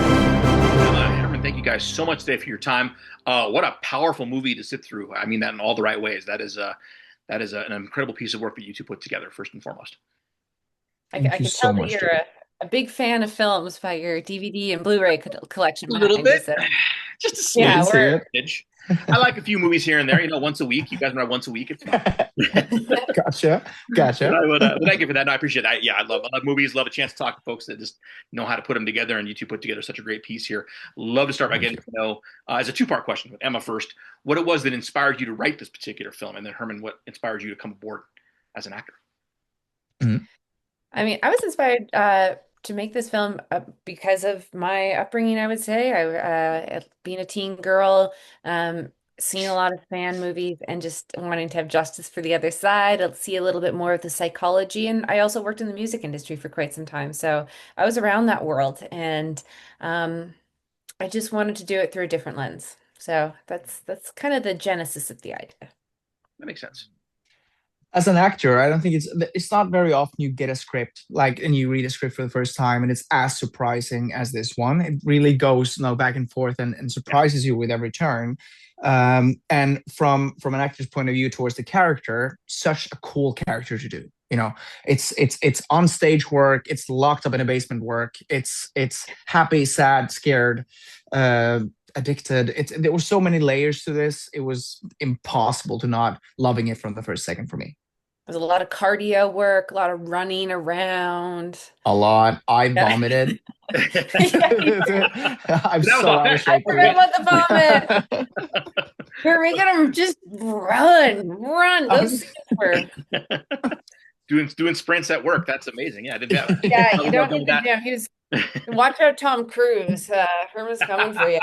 Herman, thank you guys so much today for your time. What a powerful movie to sit through. I mean that in all the right ways. That is an incredible piece of work that you two put together, first and foremost. I Thank you can so tell that much, you're Joe. a big fan of films by your DVD and Blu-ray collection A little behind you. bit, So just a You can yeah, see smidge. we're it. I like a few movies here and there. Once a week. You guys are once a week. It's fine. Gotcha. But Gotcha. thank you for that. No, I appreciate that. Yeah, I love movies. Love a chance to talk to folks that just know how to put them together. And you two put together such a great piece here. Love to start by Thank getting you. to know, as a two-part question with Emma first, what it was that inspired you to write this particular film, and then Herman, what inspired you to come aboard as an actor. Mhm. I mean, I was inspired to make this film because of my upbringing, I would say. Being a teen girl, um, seeing a lot of fan movies and just wanting to have justice for the other side, see a little bit more of the psychology. And I also worked in the music industry for quite some time. So I was around that world and um, I just wanted to do it through a different lens. So that's kind of the genesis of the idea. That makes sense. As an actor, I don't think it's not very often you get a script like and you read a script for the first time and it's as surprising as this one. It really goes back and forth and Yeah. surprises you with every turn. And from an actor's point of view towards the character, such a cool character to do. It's on stage work, it's locked up in a basement work, it's happy, sad, scared, uh, addicted. There were so many layers to this. It was impossible to not loving it from the first second for me. There's a lot of cardio work, a lot of running around. A lot. I Yeah. vomited. Yeah, I'm That was so out of authentic. I shape for forgot it. about the vomit. We're making them just run. Those scenes were, Doing sprints at work. That's amazing. Yeah, I did that. yeah, I you would love don't done hit the that. gym. He was, watch out, Tom Cruise. Herman's coming for you.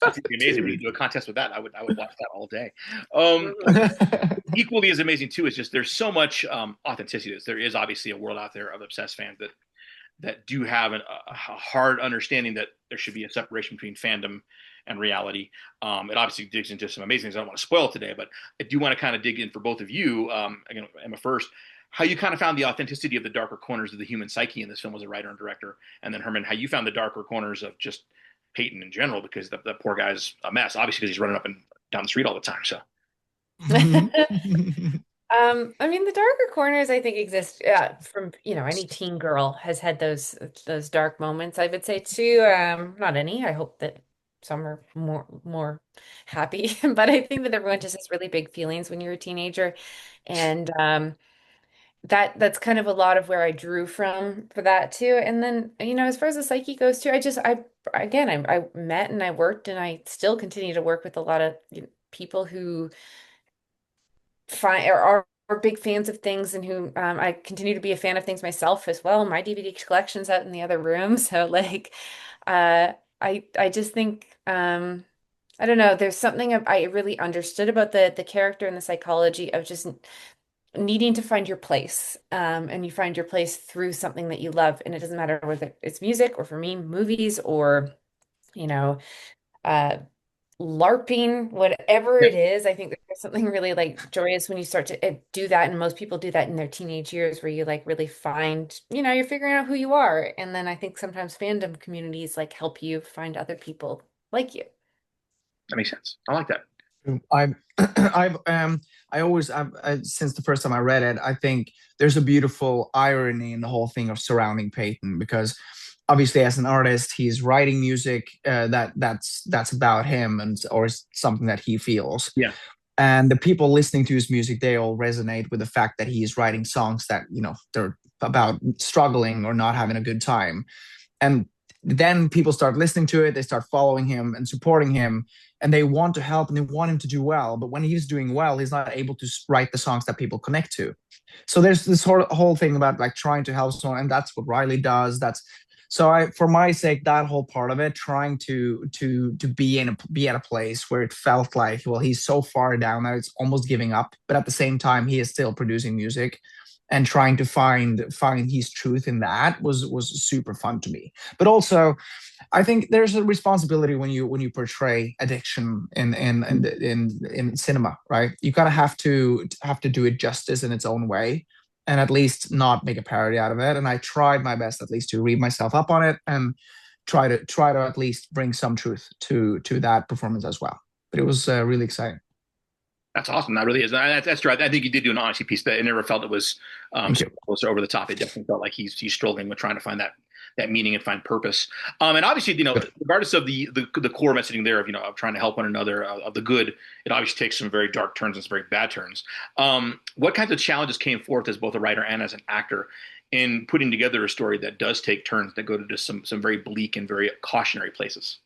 That's amazing. We could do a contest with that. I would watch that all day. Um, Mhm. Equally as amazing too is just there's so much authenticity. There is obviously a world out there of obsessed fans that do have a hard understanding that there should be a separation between fandom and reality. It obviously digs into some amazing things. I don't want to spoil it today, but I do want to kind of dig in for both of you. Again, Emma first, how you kind of found the authenticity of the darker corners of the human psyche in this film as a writer and director, and then Herman, how you found the darker corners of just Payton in general, because the poor guy's a mess, obviously because he's running up and down the street all the time. So I mean, the darker corners I think exist from, any teen girl has had those dark moments. I would say too, not any. I hope that some are more happy, but I think that everyone just has really big feelings when you're a teenager, and that's kind of a lot of where I drew from for that too. And then, as far as the psyche goes too, I met and I worked and I still continue to work with a lot of people who find are big fans of things and who I continue to be a fan of things myself as well. My DVD collection's out in the other room. So like I just think I don't know, there's something I really understood about the character and the psychology of just needing to find your place. And you find your place through something that you love. And it doesn't matter whether it's music or for me, movies or, you know, uh LARPing, whatever yeah, it is. I think there's something really like joyous when you start to do that. And most people do that in their teenage years where you like really find, you're figuring out who you are. And then I think sometimes fandom communities like help you find other people like you. that makes sense. I like that. I've I've I always since the first time I read it, I think there's a beautiful irony in the whole thing of surrounding Peyton because obviously as an artist he's writing music that's about him and or something that he feels, Yeah, and the people listening to his music they all resonate with the fact that he is writing songs that they're about struggling or not having a good time, and then people start listening to it, they start following him and supporting him, and they want to help and they want him to do well, but when he's doing well he's not able to write the songs that people connect to. So there's this whole thing about like trying to help someone, and that's what Riley does. That's so I, for my sake, that whole part of it, trying to be at a place where it felt like, well, he's so far down that it's almost giving up, but at the same time, he is still producing music. and trying to find his truth in that was super fun to me. But also, I think there's a responsibility when you portray addiction in cinema, right? You kind of have to do it justice in its own way, and at least not make a parody out of it. And I tried my best at least to read myself up on it and try to at least bring some truth to that performance as well. But it was really exciting. That's awesome. That really is. That's true. I think you did do an honesty piece that I never felt it was so over the top. It definitely felt like he's struggling with trying to find that meaning and find purpose. And obviously, regardless of the core messaging there of trying to help one another, of the good, it obviously takes some very dark turns and some very bad turns. What kinds of challenges came forth as both a writer and as an actor in putting together a story that does take turns that go to just some very bleak and very cautionary places?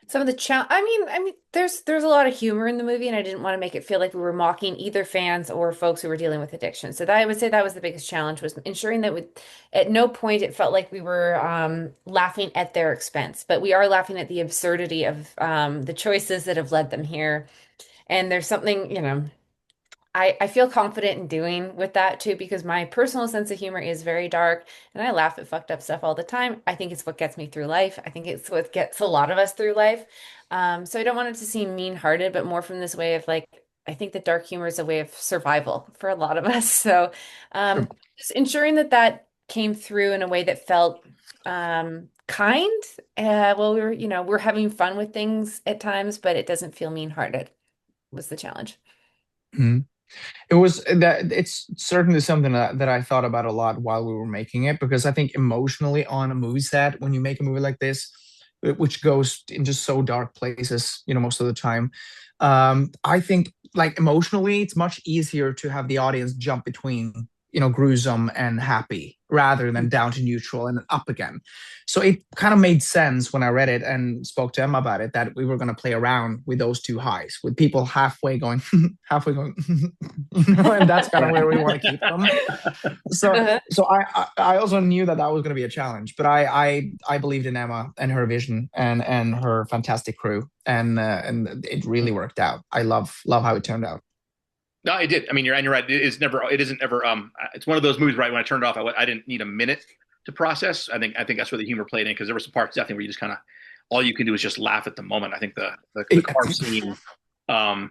Some of the I mean, there's a lot of humor in the movie, and I didn't want to make it feel like we were mocking either fans or folks who were dealing with addiction. So that I would say that was the biggest challenge, was ensuring that at no point it felt like we were laughing at their expense, but we are laughing at the absurdity of the choices that have led them here. And there's something, I feel confident in doing with that too, because my personal sense of humor is very dark and I laugh at fucked up stuff all the time. I think it's what gets me through life. I think it's what gets a lot of us through life. So I don't want it to seem mean-hearted, but more from this way of like, I think that dark humor is a way of survival for a lot of us. So just ensuring that that came through in a way that felt kind. Well, we're having fun with things at times, but it doesn't feel mean-hearted was the challenge. Mm-hmm. It was that it's certainly something that I thought about a lot while we were making it, because I think emotionally on a movie set, when you make a movie like this, which goes into so dark places, most of the time, I think like emotionally, it's much easier to have the audience jump between, gruesome and happy rather than down to neutral and up again. So it kind of made sense when I read it and spoke to Emma about it that we were going to play around with those two highs, with people halfway going, and that's kind of where we want to keep them. So I also knew that was going to be a challenge, but I believed in Emma and her vision and her fantastic crew, and it really worked out. I love how it turned out. No, it did. I mean, you're right. It isn't ever. It's one of those movies, right? When I turned it off, I didn't need a minute to process. I think that's where the humor played in, because there were some parts definitely where you just kind of all you can do is just laugh at the moment. I think the car scene, and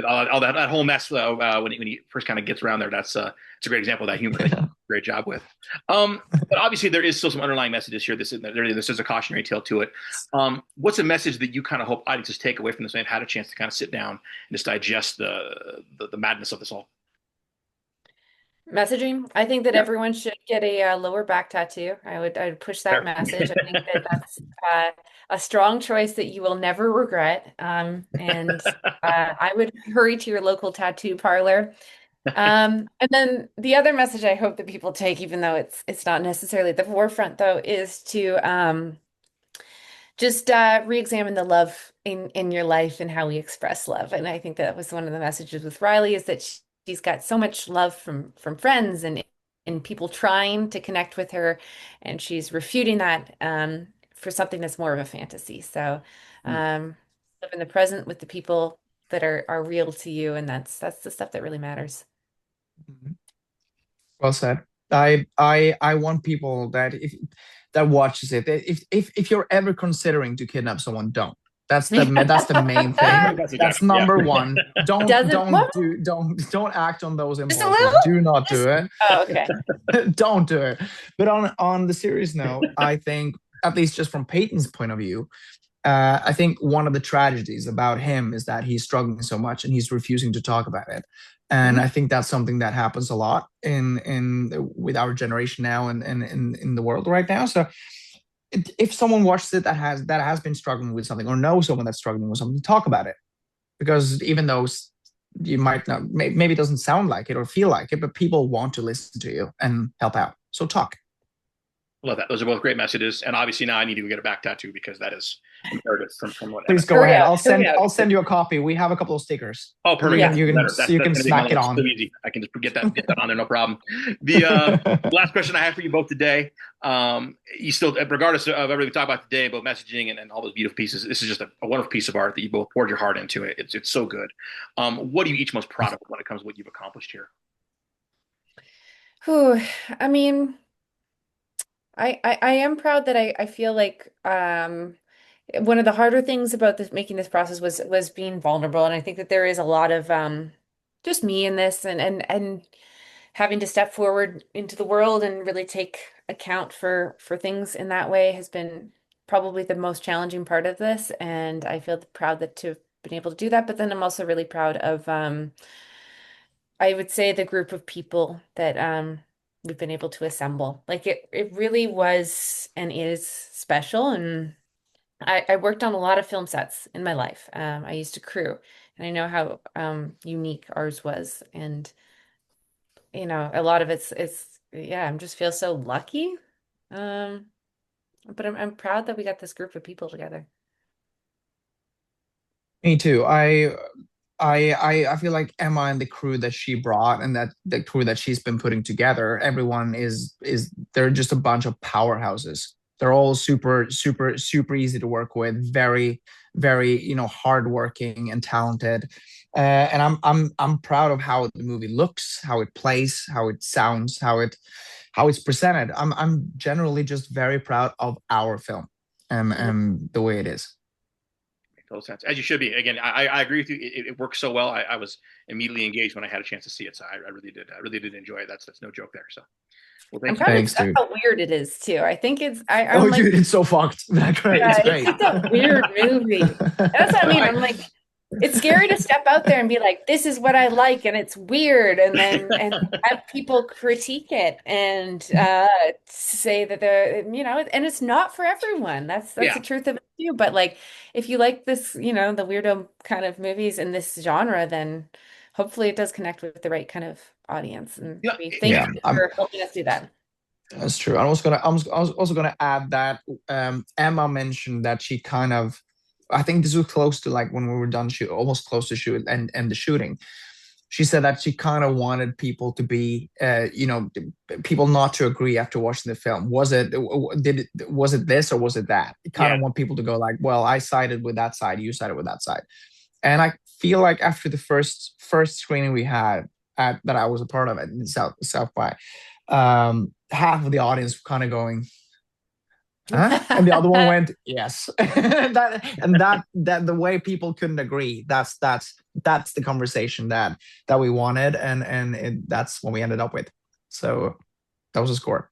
all that whole mess when he first kind of gets around there, it's a great example of that humor. They did a great job with. But obviously there is still some underlying messages here. This is a cautionary tale to it. What's a message that you kind of hope audiences take away from this and had a chance to kind of sit down and just digest the madness of this all? Messaging. I think that everyone should get a lower back tattoo. I'd push that message. I think that that's a strong choice that you will never regret. And I would hurry to your local tattoo parlor. And then the other message I hope that people take, even though it's not necessarily at the forefront though, is to just re-examine the love in your life and how we express love. And I think that was one of the messages with Riley, is that she's got so much love from friends and people trying to connect with her, and she's refuting that for something that's more of a fantasy. So live in the present with the people that are real to you, and that's the stuff that really matters. Well said. I want people that watches it, if you're ever considering to kidnap someone, don't. That's the main thing. That's number one. Don't act on those impulses. Do not do it. Oh, okay. Don't do it. But on the serious note, I think, at least just from Payton's point of view, I think one of the tragedies about him is that he's struggling so much and he's refusing to talk about it. And I think that's something that happens a lot with our generation now and in the world right now. So if someone watches it that has been struggling with something, or knows someone that's struggling with something, talk about it. Because even though you might not, maybe it doesn't sound like it or feel like it, but people want to listen to you and help out. So talk. Love that. Those are both great messages. And obviously now I need to get a back tattoo, because that is Meredith from what Emma. Please go ahead. Yeah, I'll send you a copy. We have a couple of stickers. Oh, perfect. Yeah. That's You going can to make my smack it life so on. easy. I can just get that on there, no problem. The last question I have for you both today. You still, regardless of everything we talk about today, about messaging and all those beautiful pieces, this is just a wonderful piece of art that you both poured your heart into. It's so good. What are you each most proud of when it comes to what you've accomplished here? Whew, I mean, I am proud that I feel like one of the harder things about this making this process was being vulnerable. And I think that there is a lot of just me in this and having to step forward into the world and really take account for things in that way has been probably the most challenging part of this. And I feel proud that to have been able to do that. But then I'm also really proud of I would say the group of people that we've been able to assemble. Like it really was and is special. And I worked on a lot of film sets in my life. I used to crew, and I know how unique ours was. And a lot of it's yeah, I'm just feel so lucky. Um, but I'm proud that we got this group of people together. Me too. I feel like Emma and the crew that she brought and that the crew that she's been putting together, everyone is they're just a bunch of powerhouses. They're all super easy to work with, very hardworking and talented. And I'm proud of how the movie looks, how it plays, how it sounds, how it's presented. I'm generally just very proud of our film Mhm. and the way it is. Total sense, as you should be. Again, I agree with you. It works so well. I was immediately engaged when I had a chance to see it, so I really did. I really did enjoy it. That's no joke there. So, well, I'm thank you. proud of Thanks, dude. how weird it is too. I think I'm Oh, like, dude, it's so fucked. It's yeah, it's great. such a weird movie. That's what I mean. I'm like, it's scary to step out there and be like, this is what I like, and it's weird, and then and have people critique it and say that and it's not for everyone. That's Yeah, the truth of it too. But like, if you like this, the weirdo kind of movies in this genre, then hopefully it does connect with the right kind of audience. And yeah, we thank Yeah, you for helping us do that. that's true. I was also gonna add that Emma mentioned that she kind of, I think this was close to like when we were done shoot, almost close to shoot and the shooting. She said that she kind of wanted people to be, people not to agree after watching the film. Was it this or was it that? You kind yeah. of want people to go like, well, I sided with that side, you sided with that side. And I feel like after the first screening we had that I was a part of it in South by, half of the audience kind of going, huh? And the other one went, yes. That the way people couldn't agree. That's the conversation that we wanted, that's what we ended up with. So that was a score.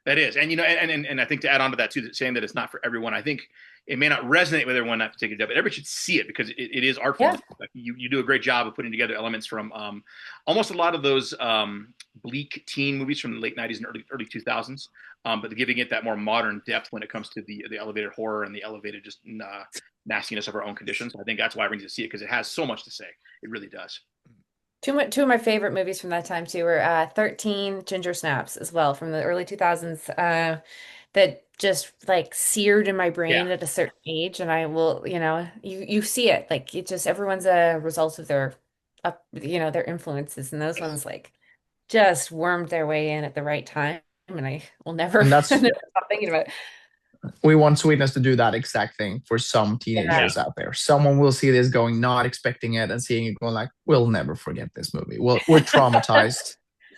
That is, and and I think to add on to that too, saying that it's not for everyone. I think it may not resonate with everyone that particular day, but everybody should see it because it is artful. Yeah. Like you do a great job of putting together elements from almost a lot of those bleak teen movies from the late '90s and early 2000s, but giving it that more modern depth when it comes to the elevated horror and the elevated just nastiness of our own conditions. I think that's why I bring you to see it because it has so much to say. It really does. Two of my favorite movies from that time too were 13 Ginger Snaps as well from the early 2000s that just like seared in my Yeah. brain at a certain age, and I will, you see it like it just everyone's a result of their their influences, and those ones like just wormed their way in at the right time, and I will never, And that's never stop thinking about it. we want Sweetness to do that exact thing for some Yeah. teenagers out there. Someone will see this going, not expecting it, and seeing it going like, we'll never forget this movie. We're traumatized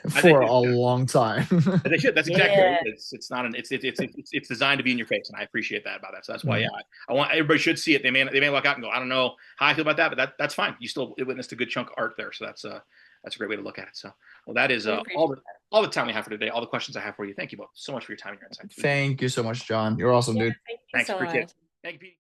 for a long time. They should. That's exactly Yeah. right. It's not an. It's designed to be in your face, and I appreciate that about that. So that's why, yeah, I want everybody should see it. They may walk out and go, I don't know how I feel about that, but that's fine. You still witnessed a good chunk of art there, so that's a great way to look at it. So, well, that is We appreciate all the time we have for today. All the questions I have for you. Thank you both so much for your time and your insights. Thank you so much, John. You're awesome, Yeah, dude. thank you Thanks, so appreciate much. it. Thank you, Pete.